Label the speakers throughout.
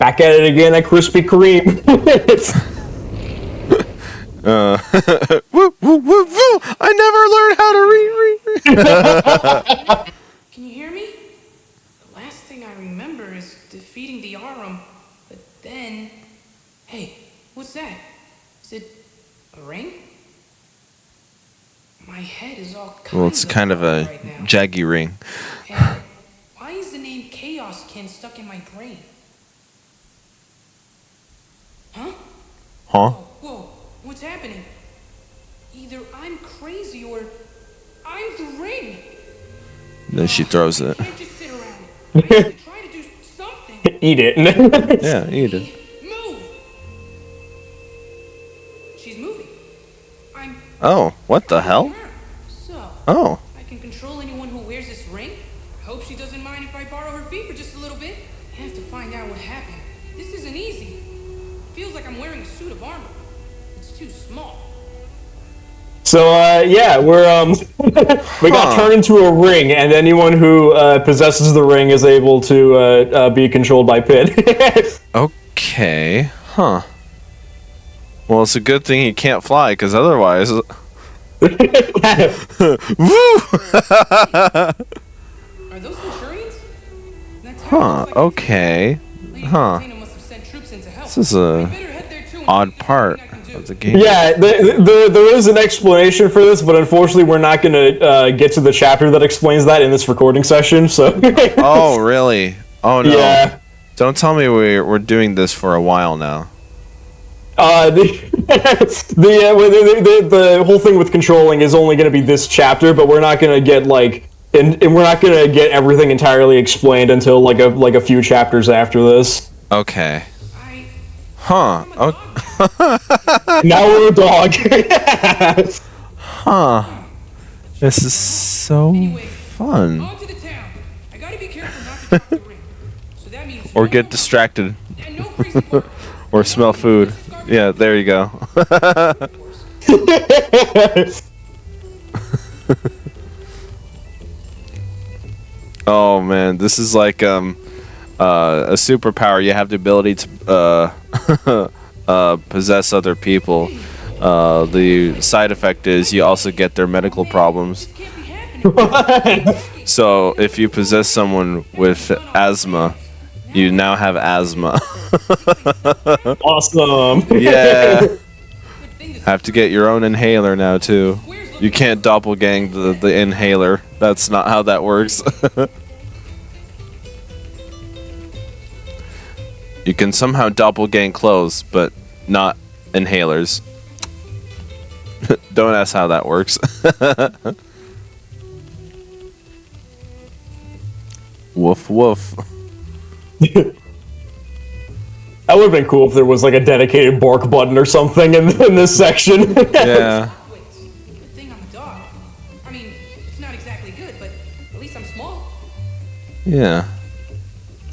Speaker 1: back at it again at Krispy Kreme.
Speaker 2: Woo, woo, woo, woo. I never learned how to read.
Speaker 3: Can you hear me? The last thing I remember is defeating the Arum, but then... Hey, what's that? Is it a ring? My head is all kinds
Speaker 2: Well, it's kind of a
Speaker 3: right now.
Speaker 2: jaggy ring.
Speaker 3: And why is the name Chaoskin stuck in my brain? Huh?
Speaker 2: Huh?
Speaker 3: Whoa, what's happening? Either I'm crazy or I'm the ring.
Speaker 2: Then she throws it.
Speaker 3: I can't just sit around. I have to try to do something.
Speaker 1: Eat it.
Speaker 2: Yeah, eat it.
Speaker 3: Move! She's moving. I'm
Speaker 2: Oh, what the hell?
Speaker 3: her. So,
Speaker 2: Oh.
Speaker 3: I can control anyone who wears this ring? I hope she doesn't mind if I borrow her feet for just a little bit. I have to find out what happened. This isn't easy. Feels like I'm wearing a suit of armor. It's too small.
Speaker 1: So yeah, we're we got turned into a ring, and anyone who possesses the ring is able to be controlled by Pit.
Speaker 2: Okay. Huh. Well, it's a good thing he can't fly, because otherwise... Woo!
Speaker 3: Are those Centurions? That tower
Speaker 2: Huh,
Speaker 3: looks like
Speaker 2: okay.
Speaker 3: Lady
Speaker 2: Huh.
Speaker 3: Volcano must have sent troops in to help.
Speaker 2: This is
Speaker 3: We
Speaker 2: a
Speaker 3: better head there too and
Speaker 2: odd
Speaker 3: see if there's
Speaker 2: part
Speaker 3: anything I can do.
Speaker 2: of the game.
Speaker 1: Yeah, there is an explanation for this, but unfortunately, we're not going to get to the chapter that explains that in this recording session. So.
Speaker 2: Oh, really? Oh, no.
Speaker 1: Yeah.
Speaker 2: Don't tell me we're doing this for a while now.
Speaker 1: The whole thing with controlling is only going to be this chapter, but we're not going to get and we're not going to get everything entirely explained until like a few chapters after this.
Speaker 2: Okay.
Speaker 3: I...
Speaker 2: Huh.
Speaker 3: I'm a
Speaker 2: Oh,
Speaker 1: Now we're a dog.
Speaker 2: huh. This is so fun.
Speaker 3: On to the town. I gotta be careful not to drop the ring. So that means
Speaker 2: Or
Speaker 3: no
Speaker 2: get
Speaker 3: more
Speaker 2: distracted.
Speaker 3: and no crazy work.
Speaker 2: Or smell food. Yeah, there you go. Oh man, this is like a superpower. You have the ability to possess other people. The side effect is you also get their medical problems.
Speaker 3: This can't be happening.
Speaker 2: So if you possess someone with asthma, you now have asthma.
Speaker 1: Awesome.
Speaker 2: Yeah. Have to get your own inhaler now too. You can't doppelgang the inhaler. That's not how that works. You can somehow doppelgang clothes, but not inhalers. Don't ask how that works. Woof woof.
Speaker 1: That would have been cool if there was like a dedicated bark button or something in this section.
Speaker 2: Yeah.
Speaker 3: Wait, good thing I'm a dog. I mean, it's not exactly good, but at least I'm small.
Speaker 2: Yeah.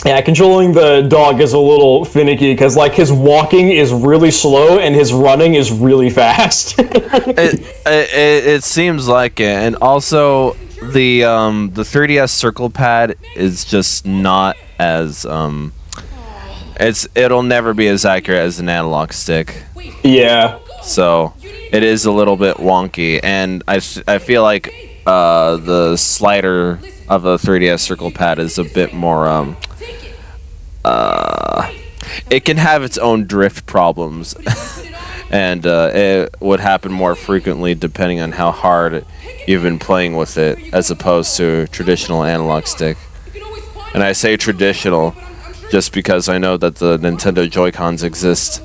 Speaker 1: Yeah, controlling the dog is a little finicky because like his walking is really slow and his running is really fast.
Speaker 2: It seems like it, and also the 3DS circle pad is just not as it'll never be as accurate as an analog stick.
Speaker 1: Yeah.
Speaker 2: So it is a little bit wonky, and I feel like the slider of a 3DS circle pad is a bit more it can have its own drift problems. And it would happen more frequently depending on how hard you've been playing with it, as opposed to a traditional analog stick. And I say traditional just because I know that the Nintendo Joy-Cons exist.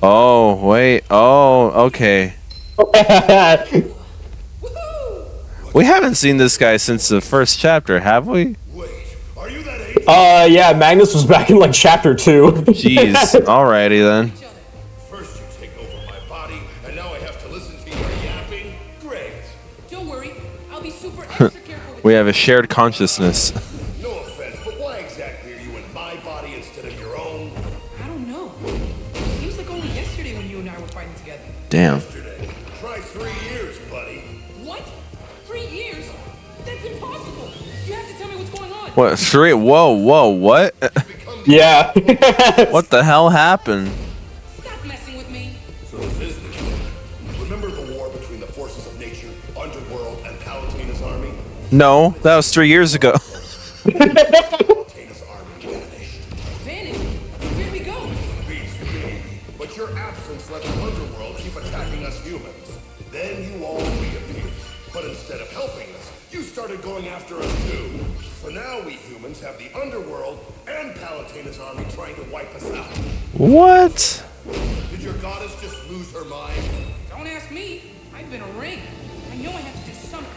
Speaker 2: Oh, wait, okay. We haven't seen this guy since the first chapter, have we?
Speaker 1: Yeah, Magnus was back in like chapter 2.
Speaker 2: Jeez, alrighty then.
Speaker 4: First you take over my body, and now I have to listen to your yapping? Great.
Speaker 3: Don't worry, I'll be super extra careful with
Speaker 2: We have a shared consciousness.
Speaker 4: No offense, but why exactly are you in my body instead of your own?
Speaker 3: I don't know. Seems like only yesterday when you and I were fighting together.
Speaker 2: Damn.
Speaker 4: Yesterday. Try 3 years, buddy.
Speaker 3: What? 3 years? That's impossible. You have to tell me what's going on.
Speaker 2: What? 3? Whoa, what?
Speaker 1: Yeah.
Speaker 2: What the hell happened?
Speaker 3: Stop messing with me.
Speaker 4: So this is the truth. Remember the war between the forces of nature, Underworld, and Palatinus' army?
Speaker 2: No, that was 3 years ago.
Speaker 4: Palatinus' army vanished.
Speaker 3: Vanished? Where'd we go?
Speaker 4: Beats me. But your absence let the Underworld keep attacking us humans. Then you all reappeared. But instead of helping us, you started going after us too. So now we humans have the Underworld and Palatinus' army trying to wipe us out.
Speaker 2: What?
Speaker 4: Did your goddess just lose her mind?
Speaker 3: Don't ask me. I've been a ring. I know I have to do something.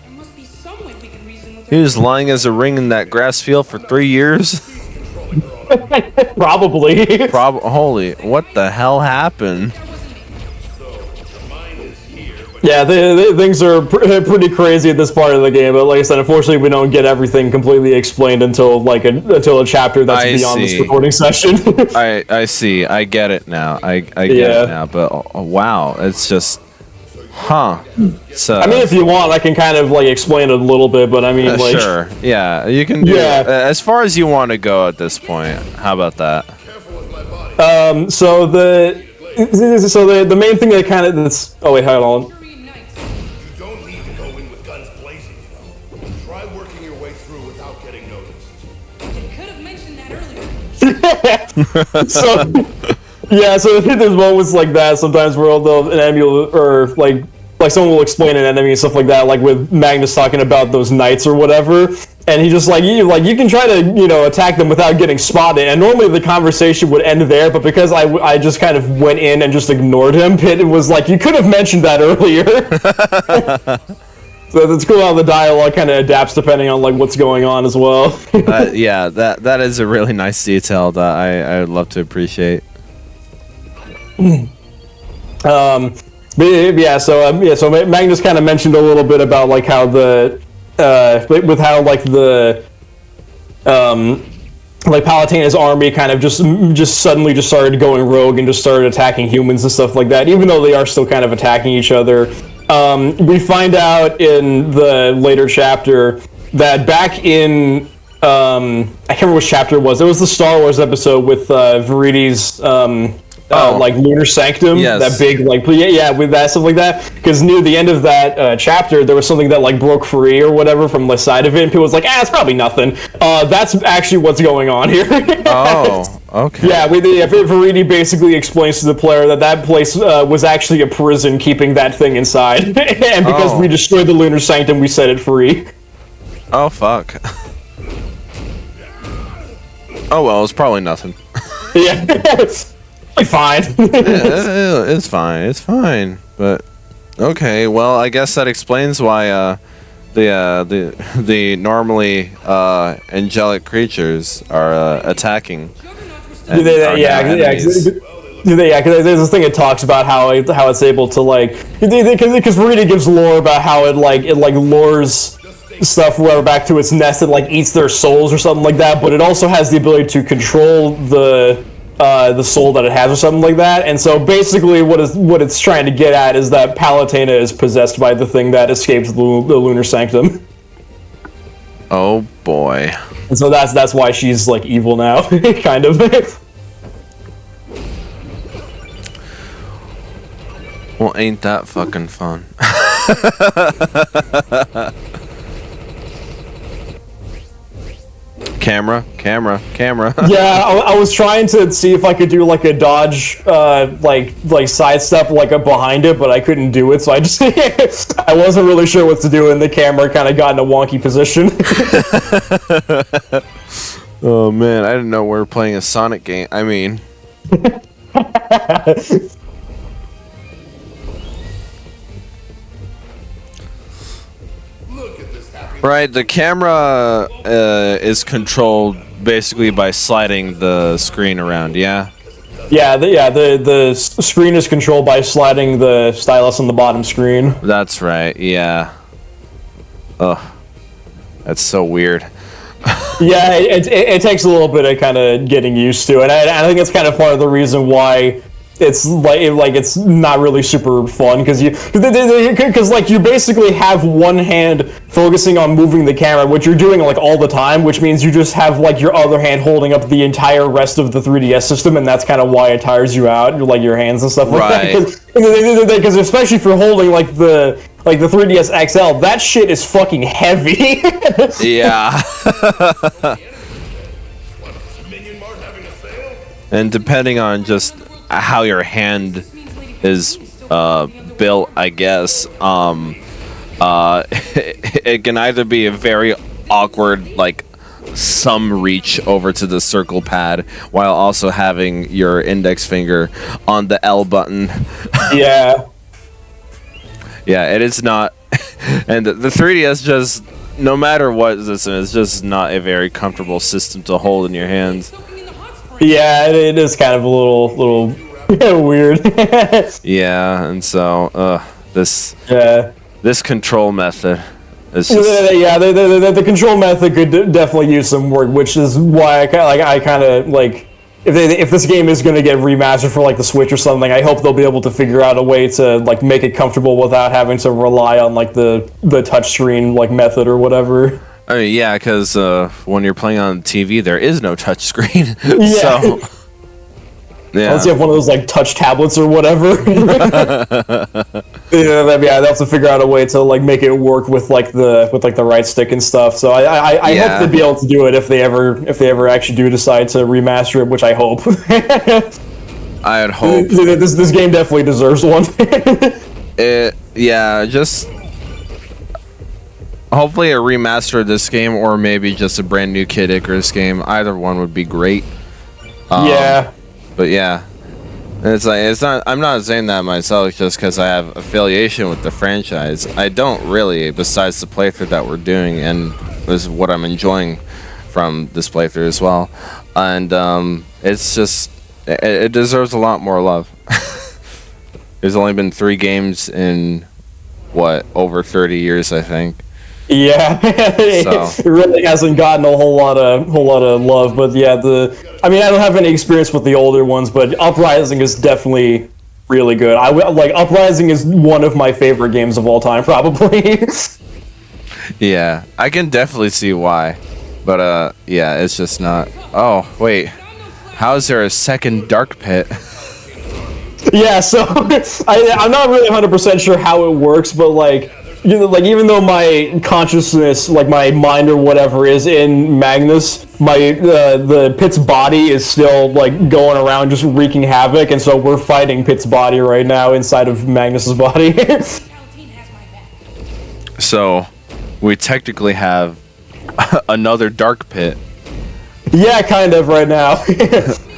Speaker 3: There must be some way we can reason with her.
Speaker 2: He was lying as a ring in that grass field for 3 years?
Speaker 4: She's controlling her own.
Speaker 1: Probably.
Speaker 2: Holy, what the hell happened?
Speaker 3: That wasn't me.
Speaker 4: So, your mind is here, but
Speaker 1: Yeah, things are pretty crazy at this part of the game. But like I said, unfortunately, we don't get everything completely explained until a chapter that's
Speaker 2: I
Speaker 1: beyond this
Speaker 2: see.
Speaker 1: recording session.
Speaker 2: I see. I get it now. I get
Speaker 1: Yeah.
Speaker 2: it now. But wow, it's just, huh? So
Speaker 1: I mean, if you want, I can kind of like explain it a little bit. But I mean, like,
Speaker 2: sure, yeah, you can do
Speaker 1: Yeah.
Speaker 2: it. As far as you want to go at this point. How about that?
Speaker 4: careful with my body.
Speaker 1: so the main thing that kind of that's oh wait, hold on.
Speaker 3: Korean Knights.
Speaker 4: You don't need to go in with guns blazing, you know. Try working your way through without getting noticed.
Speaker 3: You could have mentioned that earlier.
Speaker 1: So yeah, so there's moments like that sometimes where an enemy will, or like someone will explain an enemy and stuff like that, like with Magnus talking about those knights or whatever, and he just you can try to attack them without getting spotted, and normally the conversation would end there, but because I just kind of went in and just ignored him, it was like, you could have mentioned that earlier. So it's cool how the dialogue kind of adapts depending on like what's going on as well.
Speaker 2: Yeah, that is a really nice detail that I would love to appreciate.
Speaker 1: But yeah, so Magnus kind of mentioned a little bit about like how like Palatinus' army kind of just suddenly just started going rogue and just started attacking humans and stuff like that, even though they are still kind of attacking each other. We find out in the later chapter that back in I can't remember which chapter it was. It was the Star Wars episode with Viridi's like Lunar Sanctum,
Speaker 2: Yes.
Speaker 1: that big like with that stuff like that. Because near the end of that chapter, there was something that like broke free or whatever from the side of it, and people was like, it's probably nothing. That's actually what's going on here.
Speaker 2: Oh, okay.
Speaker 1: Yeah, Viridi basically explains to the player that place was actually a prison keeping that thing inside, and because we destroyed the Lunar Sanctum, we set it free.
Speaker 2: Oh fuck. Oh well, it's probably nothing.
Speaker 1: Yeah. Fine.
Speaker 2: It's fine. It's fine. But okay, well, I guess that explains why the normally angelic creatures are attacking. and are now enemies.
Speaker 1: Because there's this thing it talks about how it's able to like, because Rita gives lore about how it lures stuff whoever back to its nest and like eats their souls or something like that, but it also has the ability to control the soul that it has or something like that. And so basically what it's trying to get at is that Palatina is possessed by the thing that escaped the Lunar Sanctum.
Speaker 2: Oh boy.
Speaker 1: And so that's why she's like evil now, kind of.
Speaker 2: Well, ain't that fucking fun? Camera.
Speaker 1: Yeah, I was trying to see if I could do like a dodge, like sidestep like up behind it, but I couldn't do it. So I just I wasn't really sure what to do, and the camera kind of got in a wonky position.
Speaker 2: Oh man, I didn't know we were playing a Sonic game. I mean. Right, the camera is controlled basically by sliding the screen around, yeah?
Speaker 1: Yeah, the screen is controlled by sliding the stylus on the bottom screen.
Speaker 2: That's right, yeah. Ugh. That's so weird.
Speaker 1: Yeah, it takes a little bit of kind of getting used to, and I think it's kind of part of the reason why it's like it's not really super fun because like you basically have one hand focusing on moving the camera, which you're doing like all the time, which means you just have like your other hand holding up the entire rest of the 3DS system, and that's kind of why it tires you out, like your hands and stuff like that. Because especially if you're holding like the 3DS XL, that shit is fucking heavy.
Speaker 2: Yeah. And depending on just how your hand is built, I guess, it can either be a very awkward, like, some reach over to the circle pad while also having your index finger on the L button.
Speaker 1: Yeah.
Speaker 2: Yeah, it is not. And the 3DS just, no matter what this is, just not a very comfortable system to hold in your hands.
Speaker 1: Yeah, it is kind of a little weird.
Speaker 2: Yeah, and so this control method is just...
Speaker 1: Yeah, the control method could definitely use some work, which is why I kind of like if this game is going to get remastered for like the Switch or something, I hope they'll be able to figure out a way to like make it comfortable without having to rely on like the touchscreen like method or whatever.
Speaker 2: I mean, yeah, because when you're playing on TV, there is no touchscreen.
Speaker 1: Yeah.
Speaker 2: So, yeah.
Speaker 1: Unless you have one of those like touch tablets or whatever. Yeah, they'll have to figure out a way to like make it work with the right stick and stuff. So I hope they'll be able to do it if they ever actually do decide to remaster it, which I hope.
Speaker 2: I'd hope.
Speaker 1: This game definitely deserves one.
Speaker 2: Just hopefully a remaster of this game, or maybe just a brand new Kid Icarus game. Either one would be great.
Speaker 1: Yeah.
Speaker 2: But yeah, it's not. I'm not saying that myself just because I have affiliation with the franchise. I don't really, besides the playthrough that we're doing, and this is what I'm enjoying from this playthrough as well. And it's just it deserves a lot more love. There's only been 3 games in over 30 years, I think.
Speaker 1: Yeah, it really hasn't gotten a whole lot of love, but yeah, I mean, I don't have any experience with the older ones, but Uprising is definitely really good. Uprising is one of my favorite games of all time, probably.
Speaker 2: Yeah, I can definitely see why, but yeah, it's just not. Oh wait, how is there a second dark pit?
Speaker 1: Yeah, so I'm not really 100% sure how it works, but like. Even though my consciousness, like my mind or whatever, is in Magnus, the Pit's body is still like going around just wreaking havoc, and so we're fighting Pit's body right now inside of Magnus's body.
Speaker 2: So, we technically have another dark pit.
Speaker 1: Yeah, kind of right now.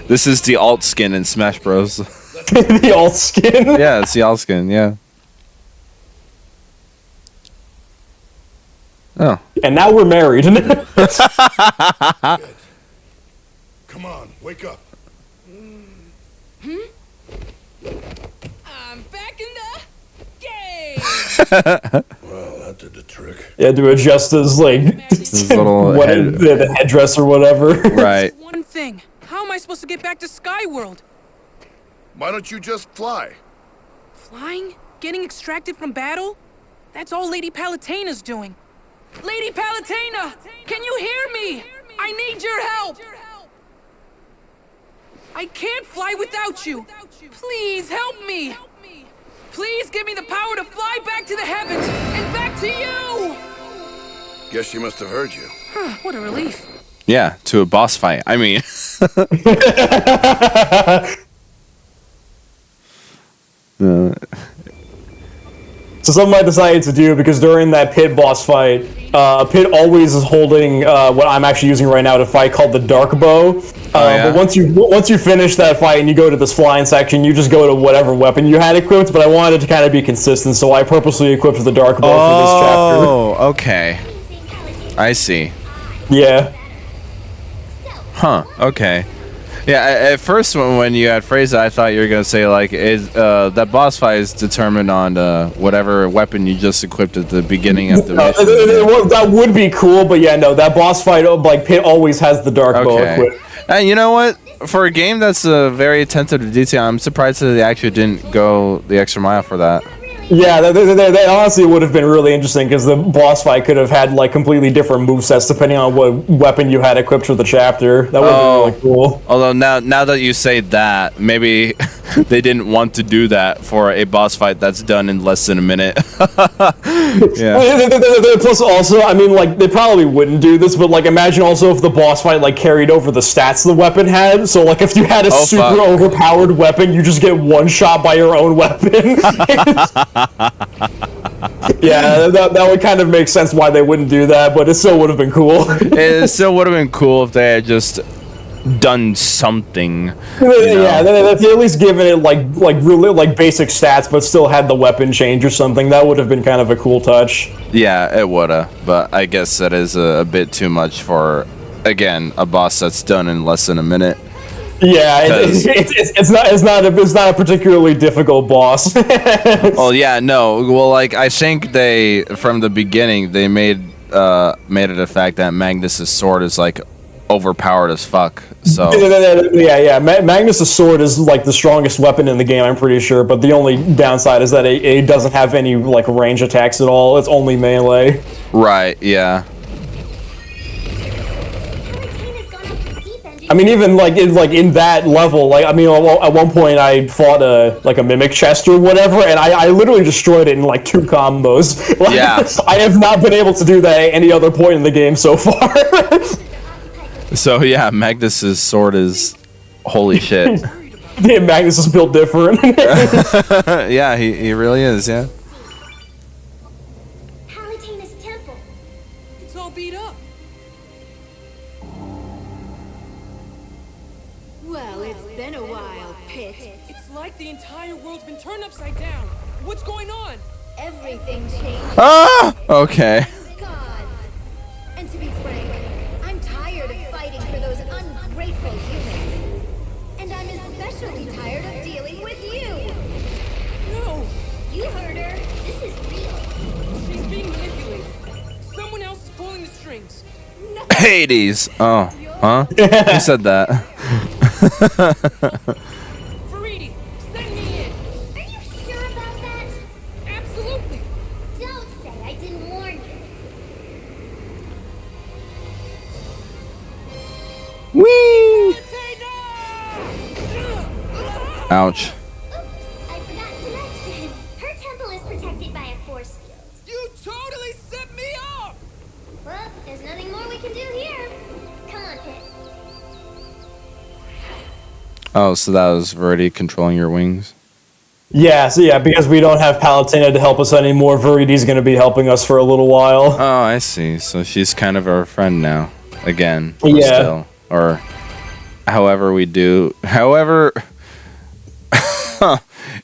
Speaker 2: This is the alt skin in Smash Bros.
Speaker 1: The alt skin.
Speaker 2: Yeah, it's the alt skin. Yeah. Oh.
Speaker 1: And now we're married.
Speaker 4: Come on, wake up.
Speaker 3: I'm back in the game.
Speaker 4: Well, that did the trick.
Speaker 1: Yeah, to adjust his like the headdress or whatever.
Speaker 2: Right.
Speaker 3: One thing. How am I supposed to get back to Skyworld?
Speaker 4: Why don't you just fly?
Speaker 3: Flying? Getting extracted from battle? That's all Lady Palutena's doing. Lady Palutena! Can you hear me? I need your help! I can't fly without you! Please help me! Please give me the power to fly back to the heavens and back to you!
Speaker 4: Guess she must have heard you.
Speaker 3: What a relief.
Speaker 2: Yeah, to a boss fight. I mean...
Speaker 1: So something I decided to do, because during that Pit boss fight, Pit always is holding what I'm actually using right now to fight, called the Dark Bow. But once you finish that fight and you go to this flying section, you just go to whatever weapon you had equipped. But I wanted to kind of be consistent, so I purposely equipped the Dark Bow for this chapter.
Speaker 2: Oh, okay. I see.
Speaker 1: Yeah.
Speaker 2: Huh. Okay. Yeah. At first, when you had phrased it, I thought you were gonna say like, that boss fight is determined on whatever weapon you just equipped at the beginning of the mission.
Speaker 1: That would be cool, but yeah, no, that boss fight, like Pit always has the Dark Bow equipped.
Speaker 2: And you know what? for a game that's very attentive to detail, I'm surprised that they actually didn't go the extra mile for that.
Speaker 1: Yeah, that honestly would have been really interesting because the boss fight could have had like completely different movesets depending on what weapon you had equipped for the chapter. That would have been really cool.
Speaker 2: Although now that you say that, maybe they didn't want to do that for a boss fight that's done in less than a minute. Yeah.
Speaker 1: Plus, also, I mean, like they probably wouldn't do this, but like imagine also if the boss fight like carried over the stats the weapon had. So like if you had a super overpowered weapon, you just get one shot by your own weapon. Yeah, that would kind of make sense why they wouldn't do that, but it still would have been cool.
Speaker 2: It still would have been cool if they had just done something.
Speaker 1: Yeah, if they at least given it like really like basic stats, but still had the weapon change or something. That would have been kind of a cool touch.
Speaker 2: Yeah, it woulda, but I guess that is a bit too much for, again, a boss that's done in less than a minute.
Speaker 1: Yeah, it's not a particularly difficult boss.
Speaker 2: Well, yeah, no. Well, like I think they from the beginning they made it a fact that Magnus's sword is like overpowered as fuck. So
Speaker 1: yeah. Magnus's sword is like the strongest weapon in the game, I'm pretty sure. But the only downside is that it doesn't have any like range attacks at all. It's only melee.
Speaker 2: Right. Yeah.
Speaker 1: I mean, even like in that level, like I mean, at one point I fought a mimic chest or whatever, and I literally destroyed it in like 2 combos. Like,
Speaker 2: Yeah.
Speaker 1: I have not been able to do that at any other point in the game so far.
Speaker 2: So yeah, Magnus's sword is holy shit.
Speaker 1: Damn, Magnus is built different.
Speaker 2: Yeah, he really is. Yeah.
Speaker 3: Temple. It's all beat up.
Speaker 5: Well, it's been a while, Pit.
Speaker 3: It's like the entire world's been turned upside down. What's going on?
Speaker 5: Everything changed.
Speaker 2: Ah. Okay.
Speaker 5: Gods. And to be frank, I'm tired of fighting for those ungrateful humans. And I'm especially tired of dealing with you.
Speaker 3: No,
Speaker 5: You heard her. This is real.
Speaker 3: she's being manipulated. Someone else is pulling the strings.
Speaker 5: No.
Speaker 2: Hades. Oh. Huh? Who said that?
Speaker 3: Faridi, send me in.
Speaker 5: Are you sure about that?
Speaker 3: Absolutely.
Speaker 5: Don't say I didn't warn you.
Speaker 2: Whee! Ouch.
Speaker 5: Oops, I forgot to mention. Her temple is protected by a force field.
Speaker 3: You totally set me up.
Speaker 5: Well, there's nothing more we can do here. Come on, Pit.
Speaker 2: Oh, so that was already controlling your wings.
Speaker 1: Yeah, so yeah, because we don't have Palutena to help us anymore, Viridi's going to be helping us for a little while.
Speaker 2: Oh, I see. So she's kind of our friend now, again.
Speaker 1: Yeah.
Speaker 2: Still, or however we do. However,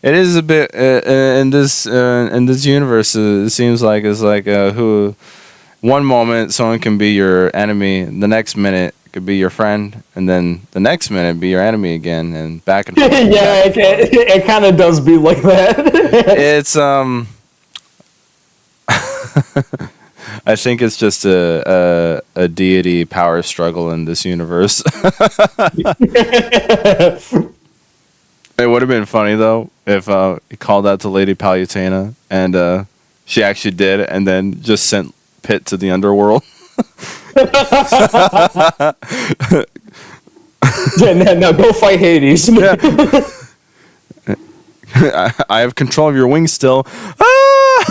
Speaker 2: it is a bit in this universe. It seems like it's like who. One moment someone can be your enemy, the next minute it could be your friend, and then the next minute be your enemy again, and back and forth.
Speaker 1: Yeah, it kind of does be like that.
Speaker 2: It's I think it's just a deity power struggle in this universe. It would have been funny though if he called out to Lady Palutena and she actually did, and then just sent Pit to the underworld.
Speaker 1: Yeah, now go fight Hades.
Speaker 2: Yeah. I have control of your wings still. Ah!